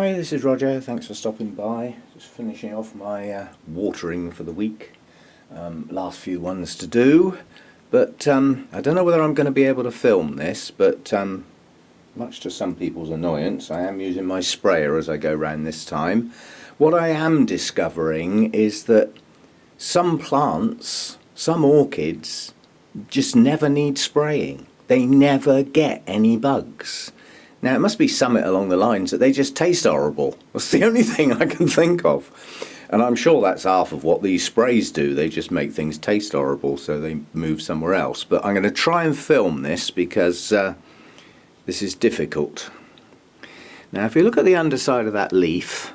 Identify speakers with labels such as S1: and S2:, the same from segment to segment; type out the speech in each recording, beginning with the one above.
S1: Hi, this is Roger. Thanks for stopping by. Just finishing off my watering for the week. Last few ones to do, but I don't know whether I'm going to be able to film this, but much to some people's annoyance, I am using my sprayer as I go round this time. What I am discovering is that some plants, some orchids, just never need spraying. They never get any bugs. Now, it must be something along the lines that they just taste horrible. That's the only thing I can think of. And I'm sure that's half of what these sprays do. They just make things taste horrible, so they move somewhere else. But I'm going to try and film this because this is difficult. Now, if you look at the underside of that leaf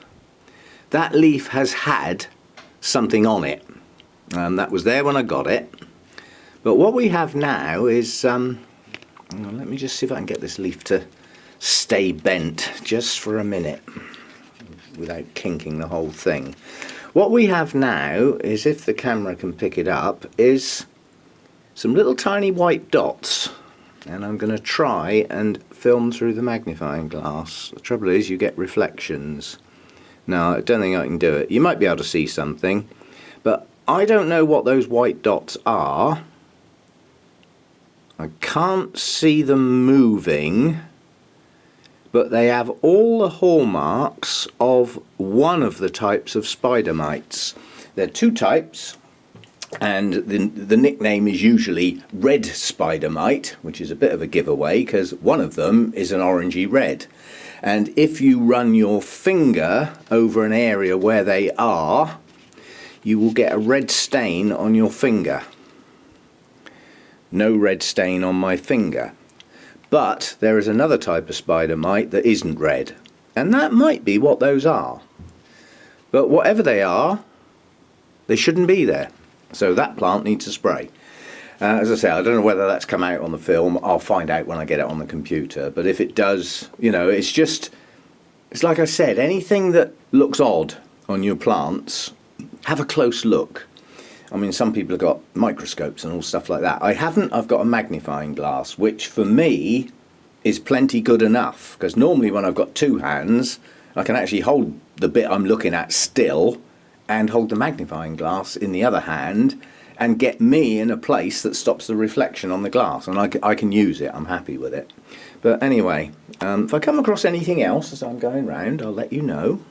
S1: has had something on it. That was there when I got it. But what we have now is, let me just see if I can get this leaf to stay bent just for a minute without kinking the whole thing. What we have now is, if the camera can pick it up, is some little tiny white dots, and I'm going to try and film through the magnifying glass. The trouble is you get reflections. No, I don't think I can do it. You might be able to see something, but I don't know what those white dots are. I can't see them moving, but they have all the hallmarks of one of the types of spider mites. There are two types, and the nickname is usually red spider mite, which is a bit of a giveaway because one of them is an orangey red. And if you run your finger over an area where they are, you will get a red stain on your finger. No red stain on my finger. But there is another type of spider mite that isn't red, and that might be what those are. But whatever they are, they shouldn't be there. So that plant needs a spray. As I say, I don't know whether that's come out on the film. I'll find out when I get it on the computer. But if it does, you know, it's like I said, anything that looks odd on your plants, have a close look. I mean, some people have got microscopes and all stuff like that. I haven't. I've got a magnifying glass, which for me is plenty good enough, because normally when I've got two hands, I can actually hold the bit I'm looking at still and hold the magnifying glass in the other hand and get me in a place that stops the reflection on the glass, and I can use it. I'm happy with it. But anyway, if I come across anything else as I'm going round, I'll let you know.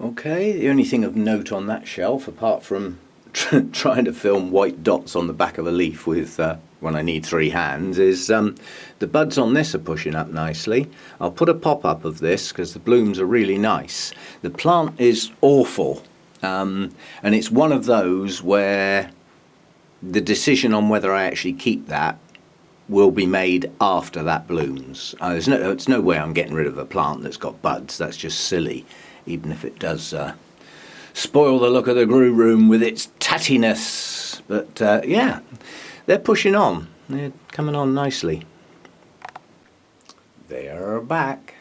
S1: Okay, the only thing of note on that shelf, apart from trying to film white dots on the back of a leaf with when I need three hands, is the buds on this are pushing up nicely. I'll put a pop-up of this because the blooms are really nice. The plant is awful, and it's one of those where the decision on whether I actually keep that will be made after that blooms. There's no way I'm getting rid of a plant that's got buds. That's just silly. Even if it does spoil the look of the Growroom with its tattiness. But yeah, they're pushing on. They're coming on nicely. They're back.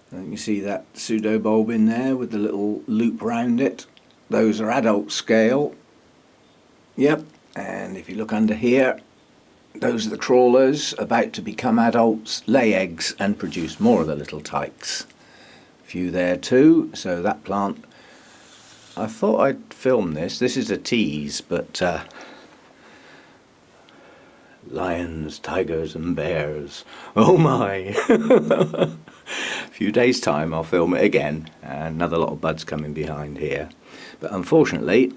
S1: And you see that pseudo bulb in there with the little loop round it. Those are adult scale. Yep, and if you look under here, those are the crawlers about to become adults, lay eggs and produce more of the little tykes. Few there too, so that plant, I thought I'd film this. This is a tease, but lions, tigers and bears, oh my. A few days time I'll film it again, and another lot of buds coming behind here. But unfortunately,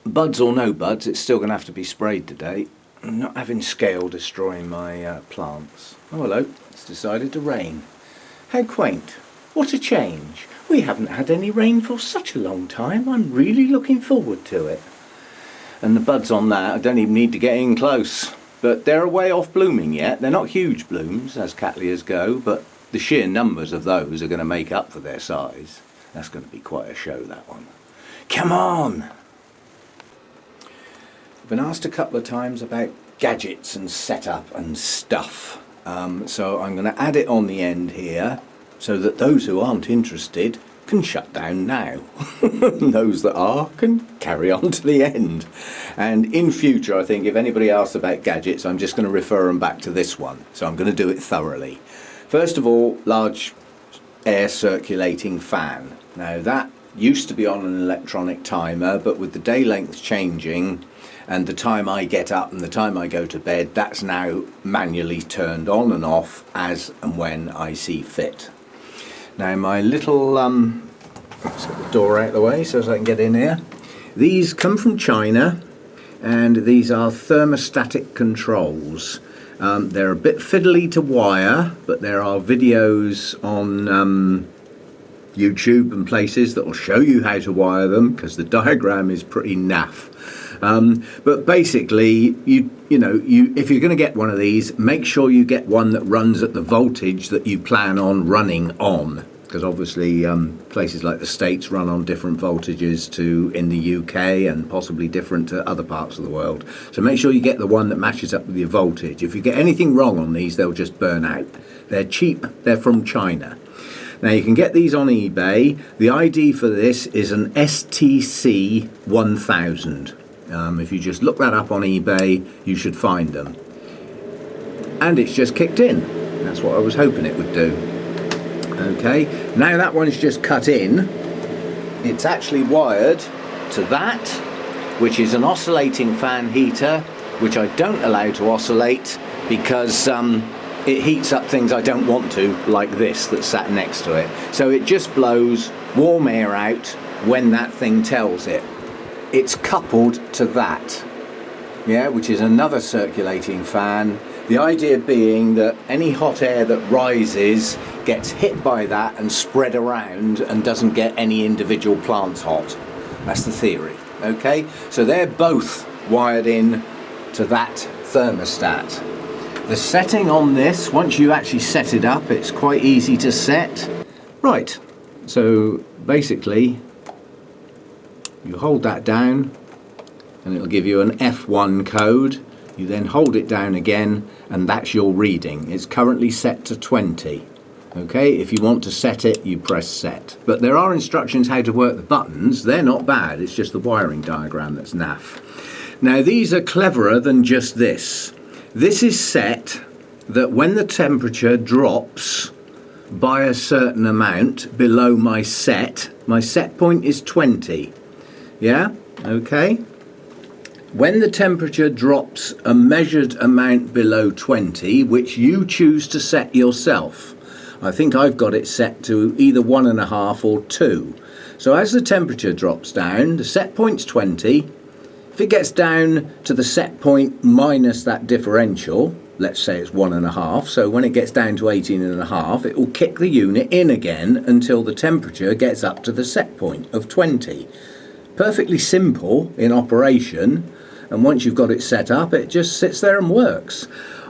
S1: buds or no buds, it's still going to have to be sprayed today. I'm not having scale destroying my plants. Oh hello, it's decided to rain. How quaint. What a change. We haven't had any rain for such a long time. I'm really looking forward to it. And the buds on that, I don't even need to get in close. But they're a way off blooming yet. They're not huge blooms as cattleyas go, but the sheer numbers of those are going to make up for their size. That's going to be quite a show, that one. Come on! I've been asked a couple of times about gadgets and setup and stuff. So I'm going to add it on the end here, so that those who aren't interested can shut down now. Those that are can carry on to the end. And in future, I think if anybody asks about gadgets, I'm just going to refer them back to this one. So I'm going to do it thoroughly. First of all, large air circulating fan. Now that used to be on an electronic timer, but with the day length changing and the time I get up and the time I go to bed, that's now manually turned on and off as and when I see fit. Now my little, let's get the door out of the way so as I can get in here. These come from China, and these are thermostatic controls. They're a bit fiddly to wire, but there are videos on YouTube and places that will show you how to wire them, because the diagram is pretty naff. But basically, if you're going to get one of these, make sure you get one that runs at the voltage that you plan on running on, because obviously places like the States run on different voltages to in the UK, and possibly different to other parts of the world. So make sure you get the one that matches up with your voltage. If you get anything wrong on these, they'll just burn out. They're cheap, they're from China. Now you can get these on eBay. The ID for this is an STC 1000. If you just look that up on eBay, you should find them. And it's just kicked in. That's what I was hoping it would do. Okay, now that one's just cut in. It's actually wired to that, which is an oscillating fan heater, which I don't allow to oscillate because it heats up things I don't want to, like this that's sat next to it. So it just blows warm air out when that thing tells it. It's coupled to that, yeah, which is another circulating fan. The idea being that any hot air that rises gets hit by that and spread around and doesn't get any individual plants hot. That's the theory, okay? So they're both wired in to that thermostat. The setting on this, once you actually set it up, it's quite easy to set. Right, so basically you hold that down and it'll give you an F1 code. You then hold it down again and that's your reading. It's currently set to 20. Okay, if you want to set it, you press set. But there are instructions how to work the buttons. They're not bad, it's just the wiring diagram that's naff. Now these are cleverer than just this. This is set that when the temperature drops by a certain amount below my set point is 20. Yeah, okay. When the temperature drops a measured amount below 20, which you choose to set yourself, I think I've got it set to either 1.5 or 2. So as the temperature drops down, the set point's 20. If it gets down to the set point minus that differential, let's say it's 1.5, so when it gets down to 18.5, it will kick the unit in again until the temperature gets up to the set point of 20. Perfectly simple in operation, and once you've got it set up, it just sits there and works.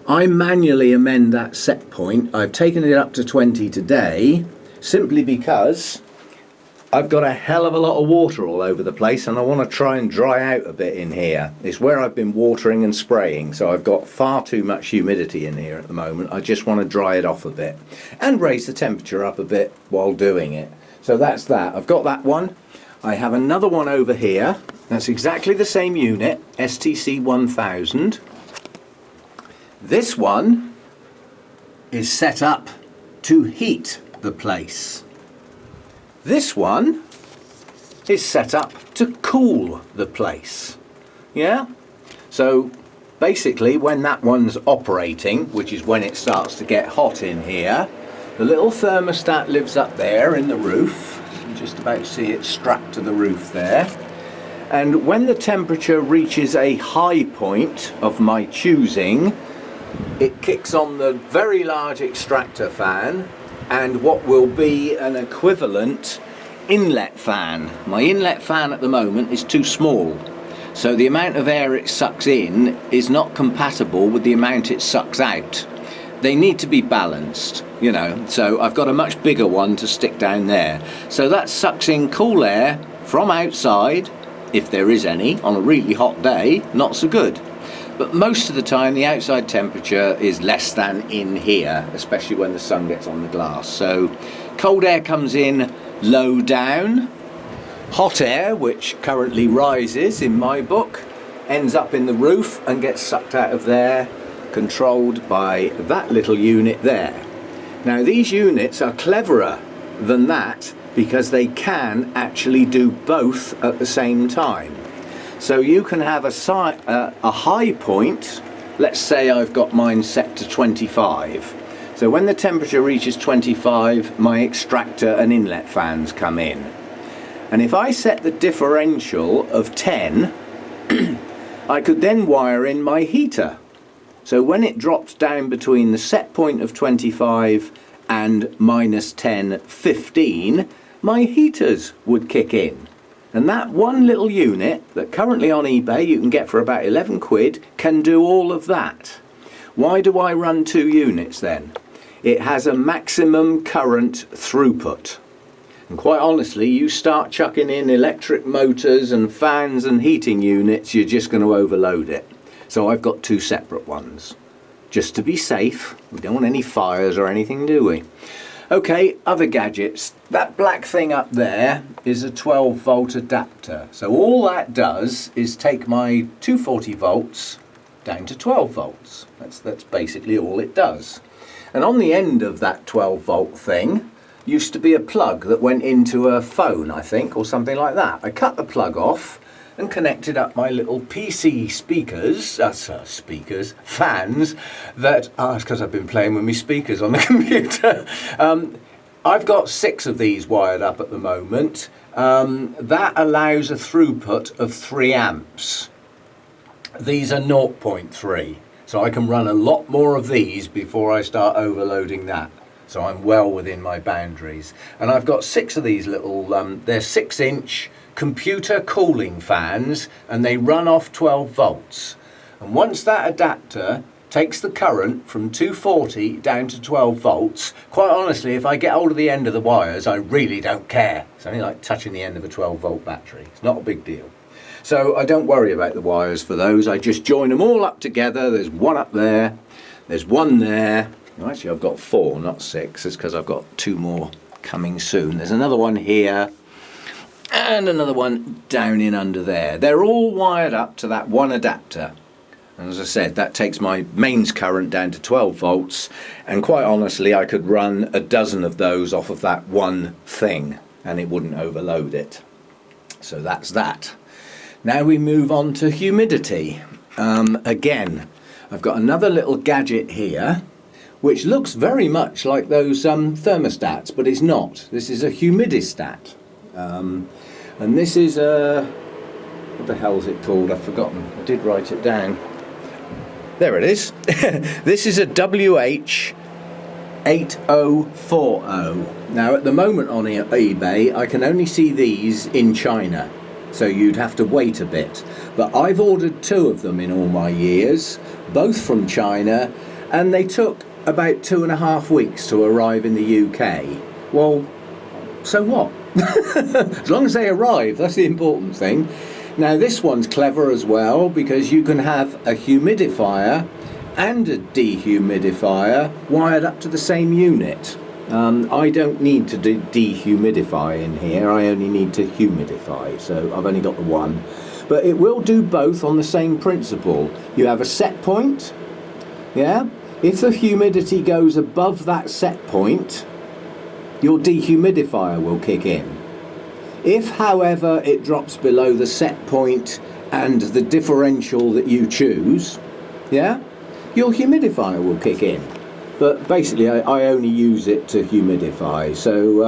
S1: I manually amend that set point. I've taken it up to 20 today simply because I've got a hell of a lot of water all over the place and I want to try and dry out a bit in here. It's where I've been watering and spraying, so I've got far too much humidity in here at the moment. I just want to dry it off a bit and raise the temperature up a bit while doing it. So that's that. I've got that one. I have another one over here. That's exactly the same unit, STC 1000. This one is set up to heat the place. This one is set up to cool the place. Yeah? So basically when that one's operating, which is when it starts to get hot in here, the little thermostat lives up there in the roof. You can just about see it strapped to the roof there. And when the temperature reaches a high point of my choosing, it kicks on the very large extractor fan and what will be an equivalent inlet fan. My inlet fan at the moment is too small, so the amount of air it sucks in is not compatible with the amount it sucks out. They need to be balanced, you know, so I've got a much bigger one to stick down there. So that sucks in cool air from outside, if there is any, on a really hot day, not so good. But most of the time the outside temperature is less than in here, especially when the sun gets on the glass. So cold air comes in low down. Hot air, which currently rises in my book, ends up in the roof and gets sucked out of there, controlled by that little unit there. Now these units are cleverer than that because they can actually do both at the same time. So you can have a high point. Let's say I've got mine set to 25. So when the temperature reaches 25, my extractor and inlet fans come in. And if I set the differential of 10, I could then wire in my heater. So when it drops down between the set point of 25 and minus 10, 15, my heaters would kick in. And that one little unit that currently on eBay you can get for about 11 quid can do all of that. Why do I run 2 units then? It has a maximum current throughput. And quite honestly, you start chucking in electric motors and fans and heating units, you're just going to overload it. So I've got 2 separate ones. Just to be safe. We don't want any fires or anything, do we? Okay, other gadgets. That black thing up there is a 12 volt adapter. So all that does is take my 240 volts down to 12 volts. That's basically all it does. And on the end of that 12 volt thing used to be a plug that went into a phone, I think, or something like that. I cut the plug off and connected up my little PC fans that, it's because I've been playing with my speakers on the computer. I've got 6 of these wired up at the moment. That allows a throughput of 3 amps. These are 0.3, so I can run a lot more of these before I start overloading that. So I'm well within my boundaries. And I've got 6 of these little, they're 6-inch computer cooling fans, and they run off 12 volts. And once that adapter takes the current from 240 down to 12 volts, quite honestly, if I get hold of the end of the wires, I really don't care. It's only like touching the end of a 12 volt battery. It's not a big deal. So I don't worry about the wires for those. I just join them all up together. There's one up there, there's one there. Well, actually, I've got 4, not 6. It's because I've got 2 more coming soon. There's another one here and another one down in under there. They're all wired up to that one adapter. And as I said, that takes my mains current down to 12 volts. And quite honestly, I could run a dozen of those off of that one thing and it wouldn't overload it. So that's that. Now we move on to humidity. Again, I've got another little gadget here which looks very much like those thermostats, but it's not. This is a humidistat. And this is a, what the hell is it called? I've forgotten. I did write it down. There it is. This is a WH8040. Now at the moment on eBay I can only see these in China, so you'd have to wait a bit. But I've ordered 2 of them in all my years, both from China, and they took about 2.5 weeks to arrive in the UK. Well, so what? As long as they arrive, that's the important thing. Now this one's clever as well because you can have a humidifier and a dehumidifier wired up to the same unit. I don't need to dehumidify in here, I only need to humidify, so I've only got the one. But it will do both on the same principle. You have a set point, yeah? If the humidity goes above that set point, your dehumidifier will kick in. If, however, it drops below the set point and the differential that you choose, yeah, your humidifier will kick in. But basically, I only use it to humidify. So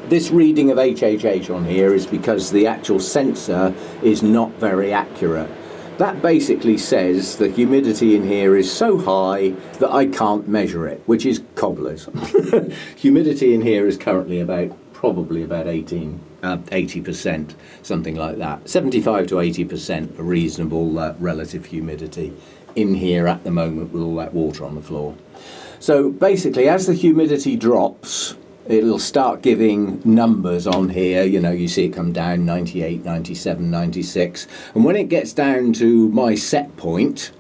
S1: this reading of HHH on here is because the actual sensor is not very accurate. That basically says the humidity in here is so high that I can't measure it, which is cobblers. Humidity in here is currently probably about 80%, something like that. 75 to 80% a reasonable relative humidity in here at the moment with all that water on the floor. So basically, as the humidity drops, it'll start giving numbers on here. You know, you see it come down 98, 97, 96. And when it gets down to my set point,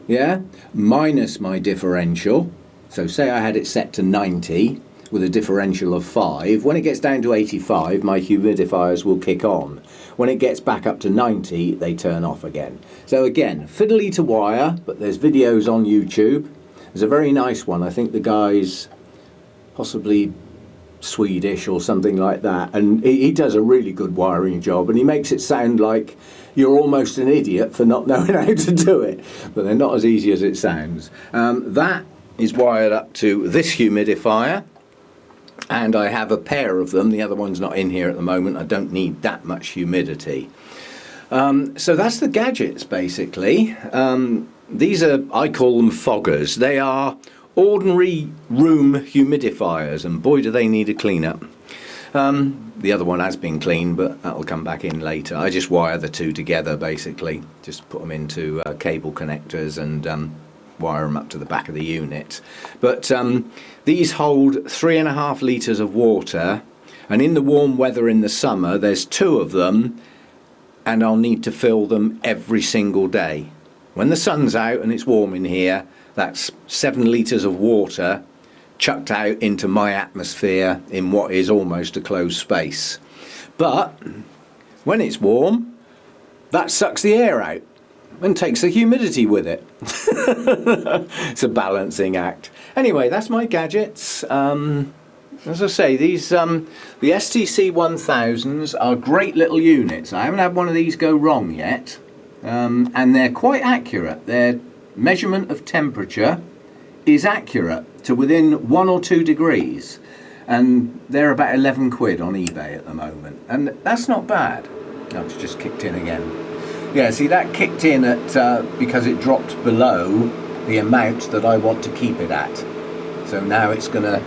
S1: yeah, minus my differential, so say I had it set to 90 with a differential of 5, when it gets down to 85, my humidifiers will kick on. When it gets back up to 90, they turn off again. So again, fiddly to wire, but there's videos on YouTube. There's a very nice one. I think the guy's possibly Swedish or something like that, and he does a really good wiring job, and he makes it sound like you're almost an idiot for not knowing how to do it, but they're not as easy as it sounds. That is wired up to this humidifier, and I have a pair of them. The other one's not in here at the moment. I don't need that much humidity. So that's the gadgets basically. These are, I call them foggers. They are ordinary room humidifiers, and boy do they need a clean up. The other one has been cleaned, but that'll come back in later. I just wire the two together basically, just put them into cable connectors and wire them up to the back of the unit. But these hold 3.5 litres of water, and in the warm weather in the summer there's 2 of them, and I'll need to fill them every single day. When the sun's out and it's warm in here, that's 7 litres of water chucked out into my atmosphere in what is almost a closed space. But when it's warm, that sucks the air out and takes the humidity with it. It's a balancing act. Anyway, that's my gadgets. As I say, these the STC 1000s are great little units. I haven't had one of these go wrong yet, and they're quite accurate. Their measurement of temperature is accurate to within 1 or 2 degrees, and they're about 11 quid on eBay at the moment, and that's not bad. Oh, it's just kicked in again. Yeah, see, that kicked in at because it dropped below the amount that I want to keep it at. So now it's going to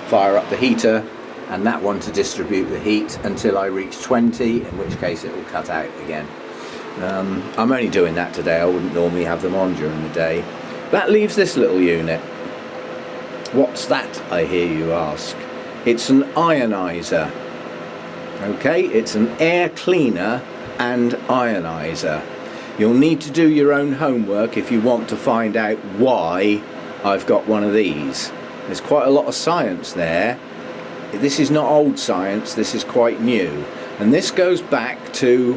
S1: fire up the heater and that one to distribute the heat until I reach 20, in which case it will cut out again. I'm only doing that today. I wouldn't normally have them on during the day. That leaves this little unit. What's that, I hear you ask? It's an ionizer. Okay, it's an air cleaner and ionizer. You'll need to do your own homework if you want to find out why I've got one of these. There's quite a lot of science there. This is not old science, this is quite new. And this goes back to,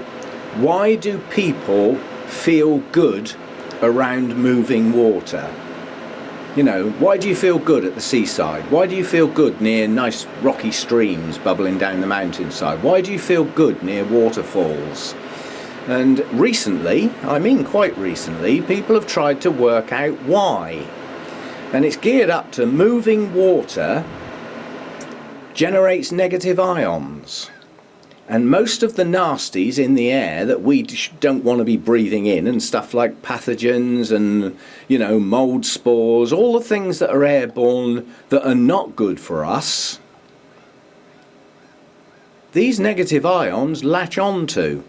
S1: why do people feel good around moving water? You know, why do you feel good at the seaside? Why do you feel good near nice rocky streams bubbling down the mountainside? Why do you feel good near waterfalls? And recently, I mean quite recently, people have tried to work out why. And it's geared up to moving water generates negative ions. And most of the nasties in the air that we don't want to be breathing in, and stuff like pathogens and, you know, mold spores, all the things that are airborne that are not good for us, these negative ions latch onto,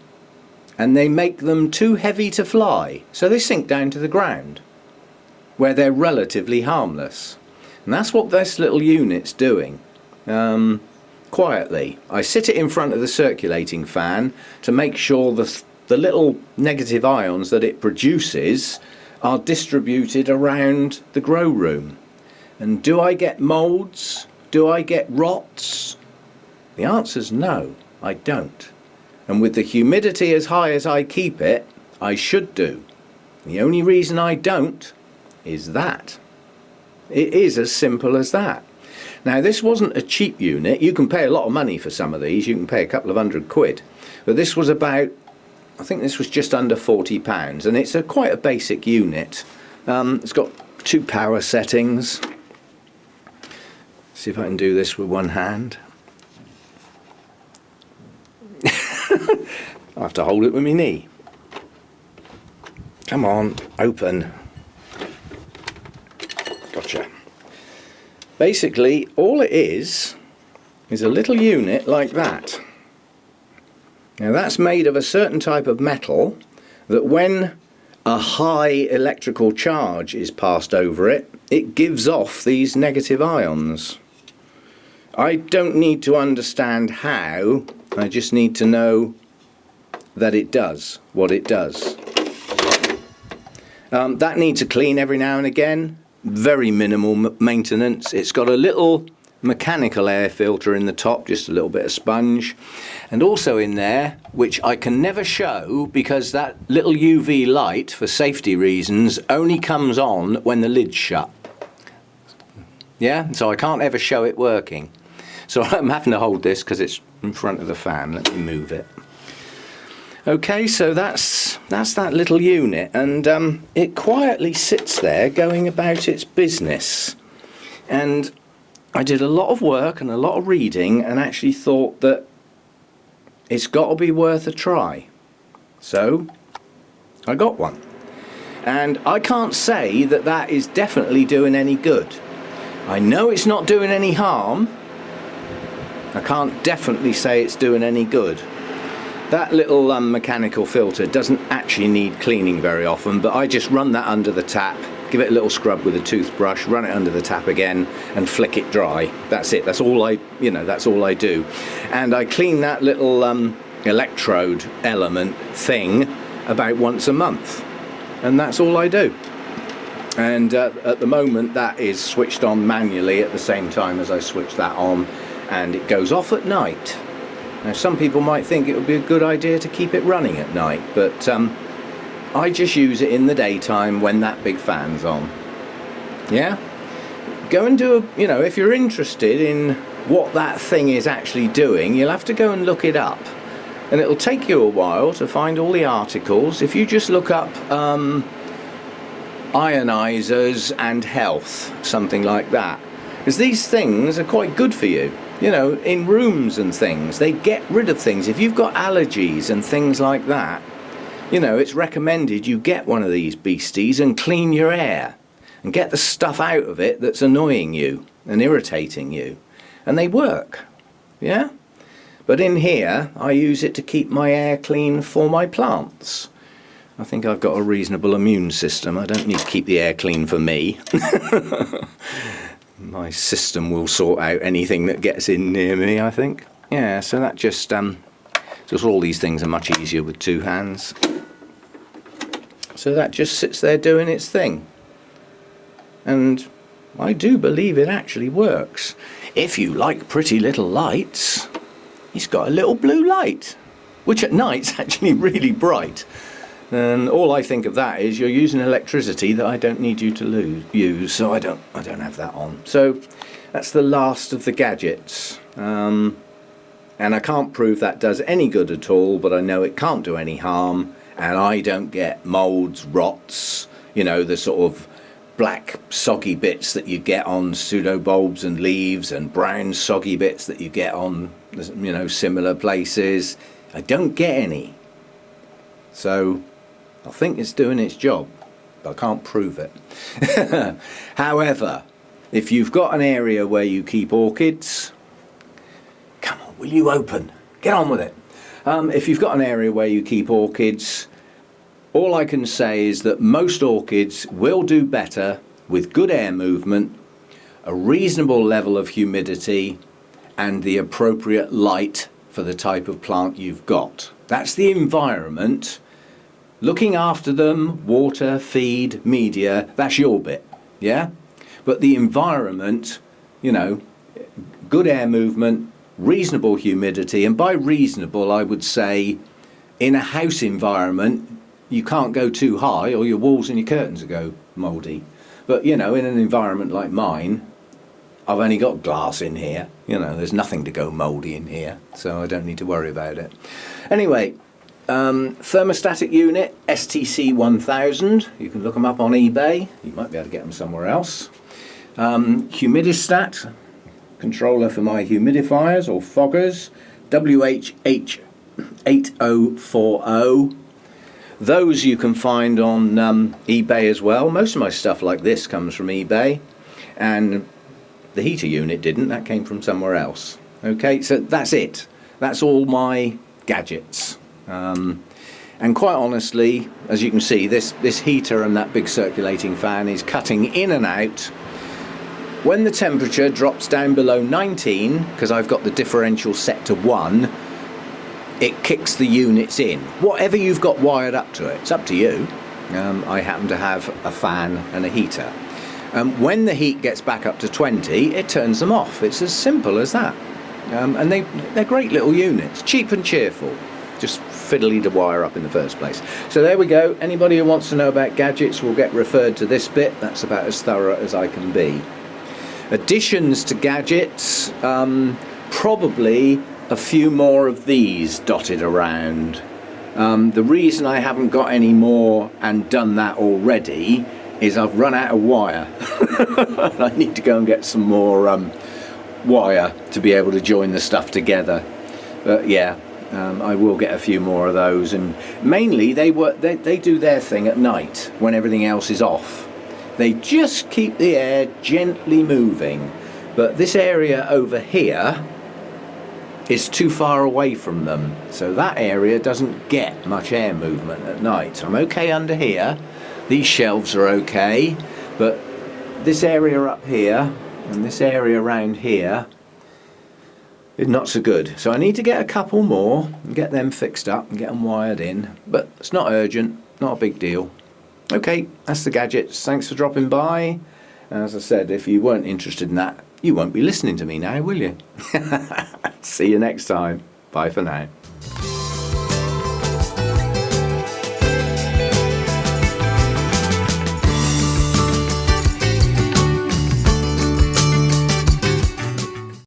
S1: and they make them too heavy to fly, so they sink down to the ground, where they're relatively harmless. And that's what this little unit's doing. Quietly. I sit it in front of the circulating fan to make sure the little negative ions that it produces are distributed around the grow room. And do I get moulds? Do I get rots? The answer's no, I don't. And with the humidity as high as I keep it, I should do. The only reason I don't is that. It is as simple as that. Now, this wasn't a cheap unit. You can pay a lot of money for some of these. You can pay a couple of £100. But this was about, I think this was just under £40, and it's quite a basic unit. It's got 2 power settings. See if I can do this with one hand. I have to hold it with my knee. Come on, open. Gotcha. Basically, all it is a little unit like that. Now, that's made of a certain type of metal that when a high electrical charge is passed over it, it gives off these negative ions. I don't need to understand how, I just need to know that it does what it does. That needs a clean every now and again. Very minimal maintenance. It's got a little mechanical air filter in the top, just a little bit of sponge, and also in there, which I can never show because that little UV light, for safety reasons, only comes on when the lid's shut. Yeah, so I can't ever show it working. So I'm having to hold this because it's in front of the fan. Let me move it. Okay, so that's that little unit, and it quietly sits there going about its business. And I did a lot of work and a lot of reading and actually thought that it's got to be worth a try. So I got one. And I can't say that that is definitely doing any good. I know it's not doing any harm. I can't definitely say it's doing any good. That little mechanical filter doesn't actually need cleaning very often, but I just run that under the tap, give it a little scrub with a toothbrush, run it under the tap again and flick it dry. That's it. That's all that's all I do. And I clean that little electrode element thing about once a month. And that's all I do. And at the moment that is switched on manually at the same time as I switch that on, and it goes off at night. Now some people might think it would be a good idea to keep it running at night, but I just use it in the daytime when that big fan's on. Yeah? Go and do if you're interested in what that thing is actually doing, you'll have to go and look it up. And it'll take you a while to find all the articles. If you just look up ionizers and health, something like that. Because these things are quite good for you. In rooms and things, they get rid of things. If you've got allergies and things like that, it's recommended you get one of these beasties and clean your air and get the stuff out of it that's annoying you and irritating you. And they work, yeah? But in here, I use it to keep my air clean for my plants. I think I've got a reasonable immune system. I don't need to keep the air clean for me. My system will sort out anything that gets in near me, I think. Yeah, so that just all these things are much easier with two hands. So that just sits there doing its thing. And I do believe it actually works. If you like pretty little lights, it's got a little blue light, which at night's actually really bright. And all I think of that is you're using electricity that I don't need you to use, so I don't have that on. So that's the last of the gadgets. And I can't prove that does any good at all, but I know it can't do any harm, and I don't get moulds, rots, the sort of black soggy bits that you get on pseudobulbs and leaves, and brown soggy bits that you get on similar places. I don't get any. So I think it's doing its job, but I can't prove it. However, if you've got an area where you keep orchids, come on, will you open? Get on with it. If you've got an area where you keep orchids, all I can say is that most orchids will do better with good air movement, a reasonable level of humidity, and the appropriate light for the type of plant you've got. That's the environment. Looking after them, water, feed, media, that's your bit, yeah? But the environment, good air movement, reasonable humidity, and by reasonable I would say in a house environment you can't go too high or your walls and your curtains will go mouldy. But in an environment like mine, I've only got glass in here, there's nothing to go mouldy in here, so I don't need to worry about it. Anyway, thermostatic unit, STC 1000, you can look them up on eBay, you might be able to get them somewhere else. Humidistat, controller for my humidifiers or foggers, WHH 8040. Those you can find on eBay as well. Most of my stuff like this comes from eBay, and the heater unit didn't, that came from somewhere else. Okay, so that's it. That's all my gadgets. And quite honestly, as you can see, this heater and that big circulating fan is cutting in and out. When the temperature drops down below 19, because I've got the differential set to 1, it kicks the units in. Whatever you've got wired up to it, it's up to you. I happen to have a fan and a heater. When the heat gets back up to 20, it turns them off. It's as simple as that. And they're great little units, cheap and cheerful. Just fiddly to wire up in the first place. So there we go. Anybody who wants to know about gadgets will get referred to this bit. That's about as thorough as I can be. Additions to gadgets, probably a few more of these dotted around. The reason I haven't got any more and done that already is I've run out of wire. I need to go and get some more wire to be able to join the stuff together. But yeah, I will get a few more of those, and mainly they do their thing at night when everything else is off. They just keep the air gently moving, but this area over here is too far away from them, so that area doesn't get much air movement at night. I'm okay under here, these shelves are okay, but this area up here and this area around here is not so good. So I need to get a couple more and get them fixed up and get them wired in, but it's not urgent, not a big deal. Okay, that's the gadgets. Thanks for dropping by. As I said, if you weren't interested in that, you won't be listening to me now, will you? See you next time. Bye for now.